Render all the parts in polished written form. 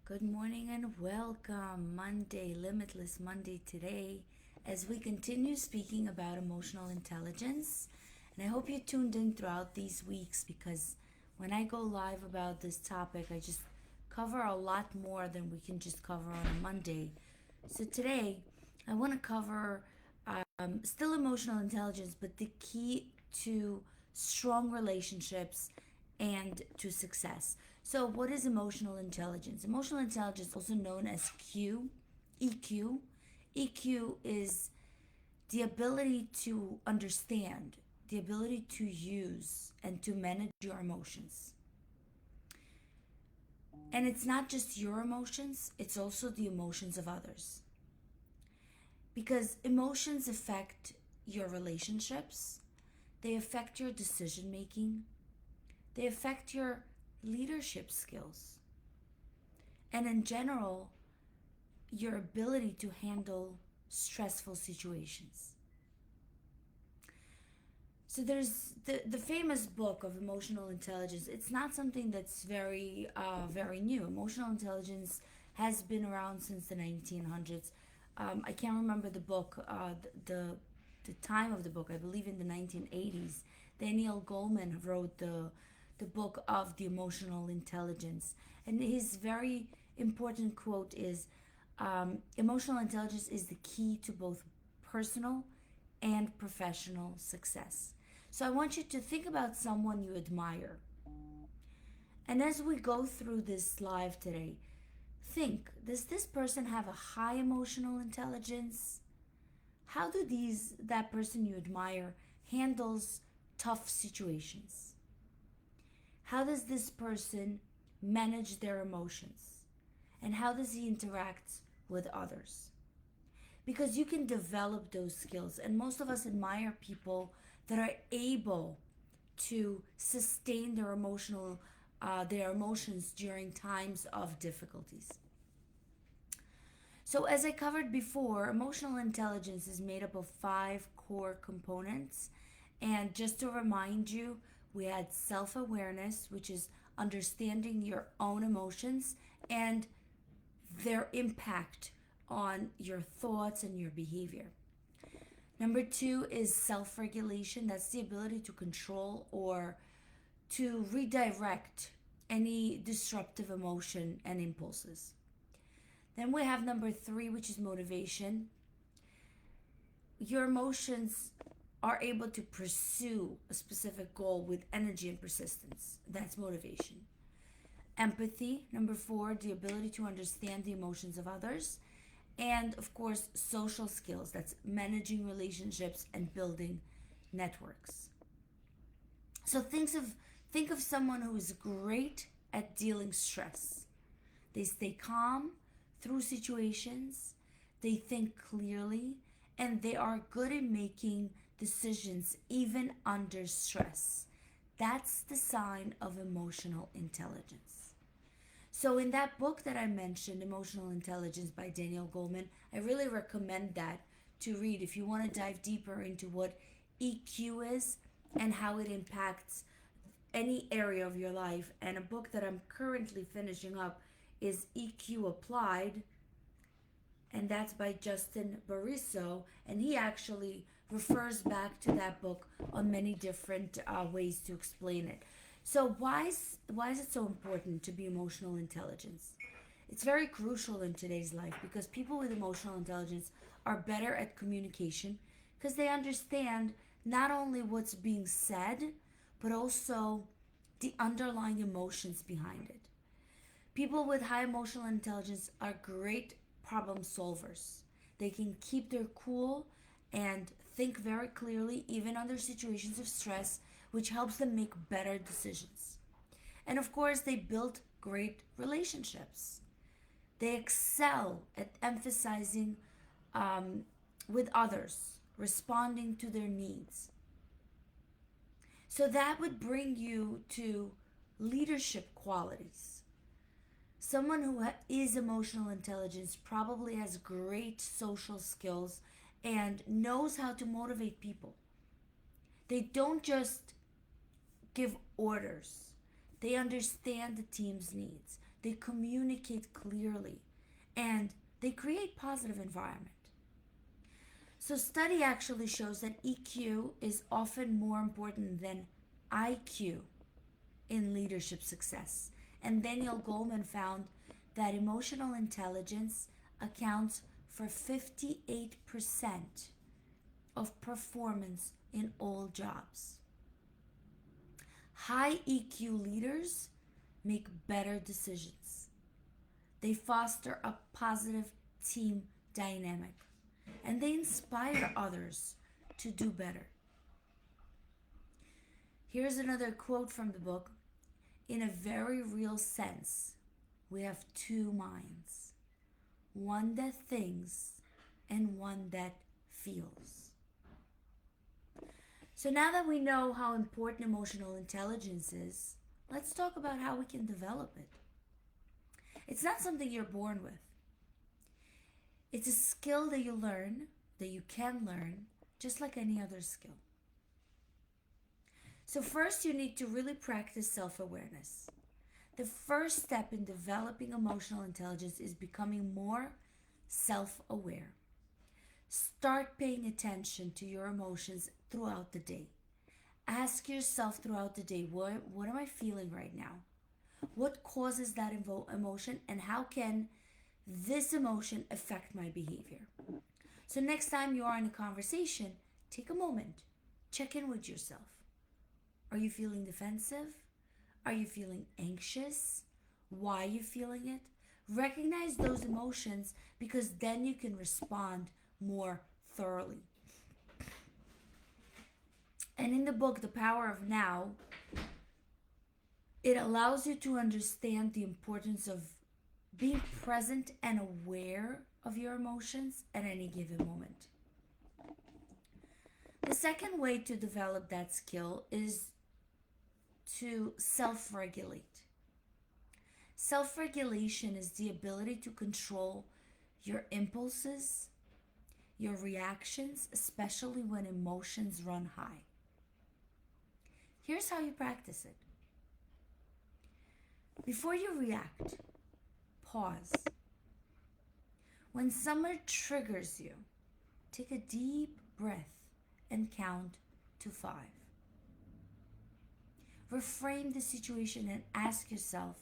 Good morning and welcome. Monday, Limitless Monday today, as we continue speaking about emotional intelligence. And I hope you tuned in throughout these weeks because when I go live about this topic, I just cover a lot more than we can just cover on a Monday. So today, I want to cover still emotional intelligence, but the key to strong relationships and to success. So, what is emotional intelligence? Emotional intelligence, also known as EQ. EQ is the ability to understand, the ability to use, and to manage your emotions. And it's not just your emotions, it's also the emotions of others. Because emotions affect your relationships, they affect your decision making, they affect your leadership skills, and in general, your ability to handle stressful situations. So there's the famous book of emotional intelligence. It's not something that's very new. Emotional intelligence has been around since the 1900s. I can't remember the book, the time of the book. I believe in the 1980s. Daniel Goleman wrote the book of the emotional intelligence, and his very important quote is, "Emotional intelligence is the key to both personal and professional success." So I want you to think about someone you admire. And as we go through this live today, think, does this person have a high emotional intelligence? How do that person you admire handles tough situations? How does this person manage their emotions? And how does he interact with others? Because you can develop those skills, and most of us admire people that are able to sustain their emotions during times of difficulties. So as I covered before, emotional intelligence is made up of 5 core components. And just to remind you, we had self-awareness, which is understanding your own emotions and their impact on your thoughts and your behavior. Number 2 is self regulation. That's the ability to control or to redirect any disruptive emotion and impulses. Then we have number 3, which is motivation. Your emotions are able to pursue a specific goal with energy and persistence. That's motivation. Empathy, number 4, the ability to understand the emotions of others. And of course, social skills. That's managing relationships and building networks. So think of someone who is great at dealing stress. They stay calm through situations, they think clearly, and they are good at making decisions even under stress. That's the sign of emotional intelligence. So, in that book that I mentioned, Emotional Intelligence by Daniel Goleman, I really recommend that to read if you want to dive deeper into what EQ is and how it impacts any area of your life. And a book that I'm currently finishing up is EQ Applied, and that's by Justin Bariso, and he actually refers back to that book on many different ways to explain it. So why is it so important to be emotional intelligence? It's very crucial in today's life because people with emotional intelligence are better at communication because they understand not only what's being said but also the underlying emotions behind it. People with high emotional intelligence are great problem solvers. They can keep their cool and think very clearly even under situations of stress, which helps them make better decisions. And of course, they build great relationships. They excel at empathizing with others, responding to their needs. So that would bring you to leadership qualities. Someone who is emotional intelligence probably has great social skills and knows how to motivate people. They don't just give orders. They understand the team's needs. they communicate clearly, and they create positive environment. So study actually shows that EQ is often more important than IQ in leadership success. And Daniel Goleman found that emotional intelligence accounts for 58% of performance in all jobs. High EQ leaders make better decisions. They foster a positive team dynamic, and they inspire others to do better. Here's another quote from the book. In a very real sense, we have two minds, one that thinks and one that feels. So now that we know how important emotional intelligence is, let's talk about how we can develop it. It's not something you're born with. It's a skill that you learn, that you can learn, just like any other skill. So first, you need to really practice self-awareness. The first step in developing emotional intelligence is becoming more self-aware. Start paying attention to your emotions throughout the day. Ask yourself throughout the day, what am I feeling right now? What causes that emotion, and how can this emotion affect my behavior? So next time you are in a conversation, take a moment, check in with yourself. Are you feeling defensive? Are you feeling anxious? Why are you feeling it? Recognize those emotions, because then you can respond more thoroughly. And in the book, The Power of Now, it allows you to understand the importance of being present and aware of your emotions at any given moment. The second way to develop that skill is to self-regulate. Self-regulation is the ability to control your impulses, your reactions, especially when emotions run high. Here's how you practice it. Before you react, pause. When someone triggers you, take a deep breath and count to 5. Reframe the situation and ask yourself,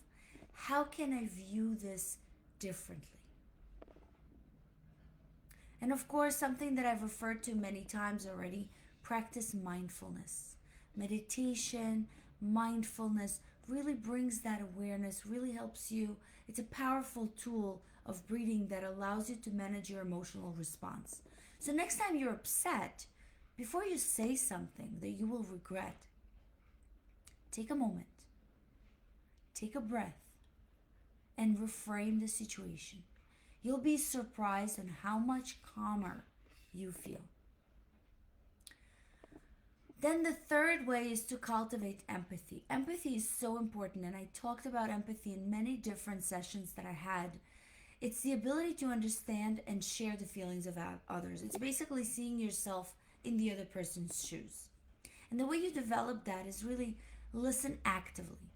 how can I view this differently? And of course, something that I've referred to many times already, practice mindfulness. Meditation, mindfulness really brings that awareness, really helps you. It's a powerful tool of breathing that allows you to manage your emotional response. So next time you're upset, before you say something that you will regret, take a moment, take a breath, and reframe the situation. You'll be surprised on how much calmer you feel. Then the third way is to cultivate empathy. Empathy is so important, and I talked about empathy in many different sessions that I had. It's the ability to understand and share the feelings of others. It's basically seeing yourself in the other person's shoes. And the way you develop that is really listen actively.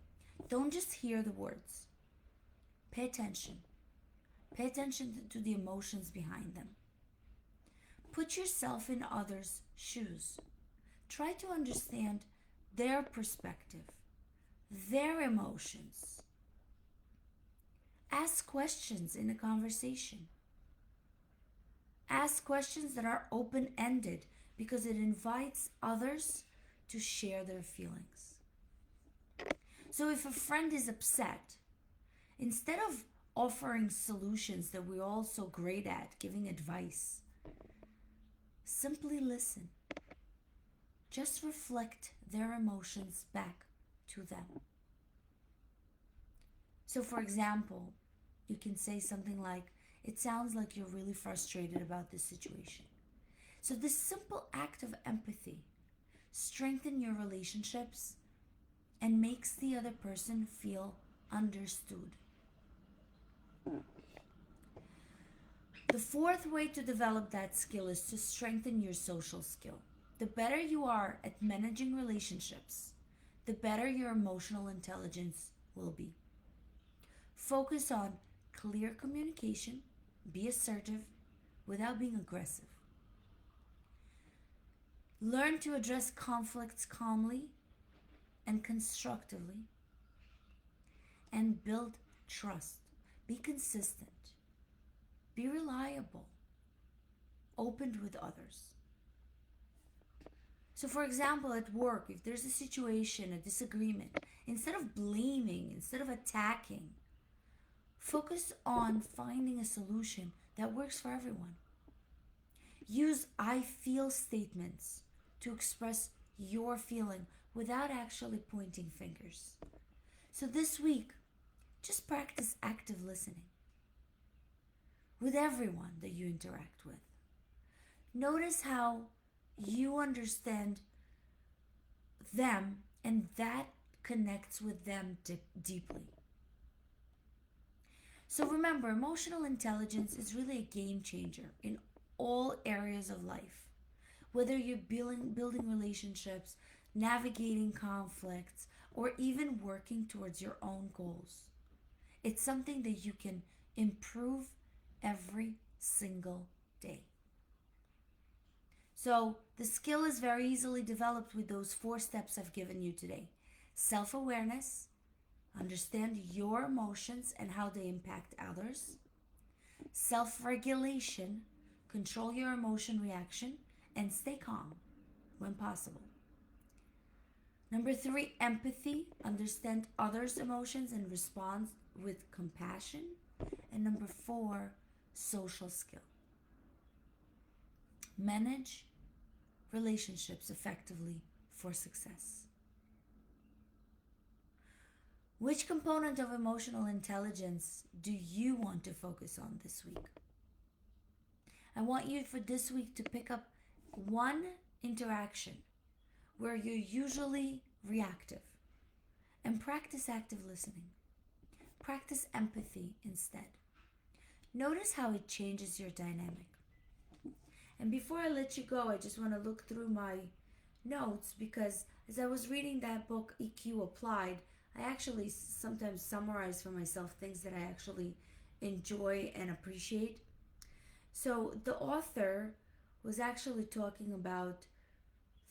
Don't just hear the words. Pay attention. Pay attention to the emotions behind them. Put yourself in others' shoes. Try to understand their perspective, their emotions. Ask questions in a conversation. Ask questions that are open-ended, because it invites others to share their feelings. So if a friend is upset, instead of offering solutions that we're all so great at, giving advice, simply listen. Just reflect their emotions back to them. So for example, you can say something like, it sounds like you're really frustrated about this situation. So this simple act of empathy strengthens your relationships and makes the other person feel understood. The fourth way to develop that skill is to strengthen your social skill. The better you are at managing relationships, the better your emotional intelligence will be. Focus on clear communication, be assertive without being aggressive. Learn to address conflicts calmly and constructively, and build trust. Be consistent, be reliable, open with others. So, for example, at work, if there's a situation, a disagreement, instead of blaming, instead of attacking, focus on finding a solution that works for everyone. Use I feel statements to express your feeling without actually pointing fingers. So this week, just practice active listening with everyone that you interact with. Notice how you understand them and that connects with them deeply. So remember, emotional intelligence is really a game changer in all areas of life. Whether you're building relationships, navigating conflicts, or even working towards your own goals. It's something that you can improve every single day. So the skill is very easily developed with those 4 steps I've given you today. Self-awareness, understand your emotions and how they impact others. Self-regulation, control your emotion reaction and stay calm when possible. Number 3, empathy, understand others' emotions and respond with compassion. And number 4, social skill. Manage relationships effectively for success. Which component of emotional intelligence do you want to focus on this week? I want you for this week to pick up one interaction where you're usually reactive and practice active listening. Practice empathy instead. Notice how it changes your dynamic. And before I let you go, I just want to look through my notes because as I was reading that book, EQ Applied, I actually sometimes summarize for myself things that I actually enjoy and appreciate. So the author was actually talking about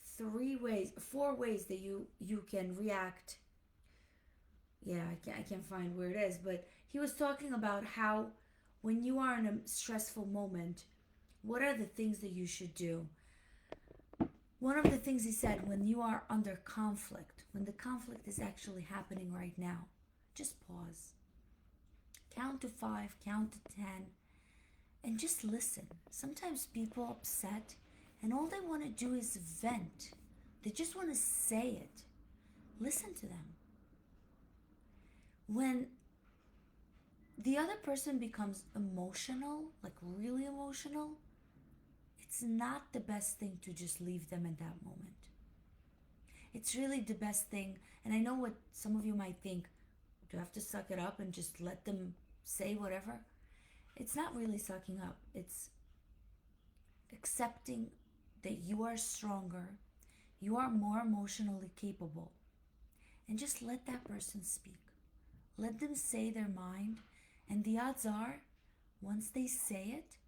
4 ways that you can react. Yeah, I can't find where it is, but he was talking about how when you are in a stressful moment, what are the things that you should do? One of the things he said, when you are under conflict, when the conflict is actually happening right now, just pause. Count to 5, count to 10, and just listen. Sometimes people are upset and all they want to do is vent. They just want to say it. Listen to them. When the other person becomes emotional, like really emotional, it's not the best thing to just leave them at that moment. It's really the best thing, and I know what some of you might think, do I have to suck it up and just let them say whatever? It's not really sucking up. It's accepting that you are stronger, you are more emotionally capable, and just let that person speak. Let them say their mind, and the odds are, once they say it,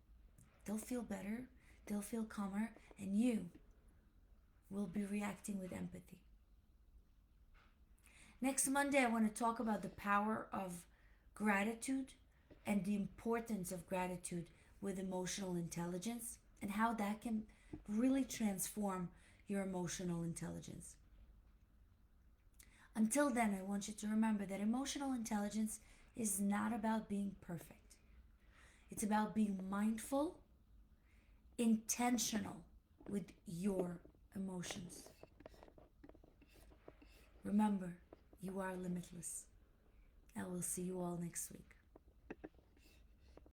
they'll feel better, they'll feel calmer, and you will be reacting with empathy. Next Monday, I want to talk about the power of gratitude and the importance of gratitude with emotional intelligence and how that can really transform your emotional intelligence. Until then, I want you to remember that emotional intelligence is not about being perfect. It's about being mindful, intentional with your emotions. Remember, you are limitless. I will see you all next week.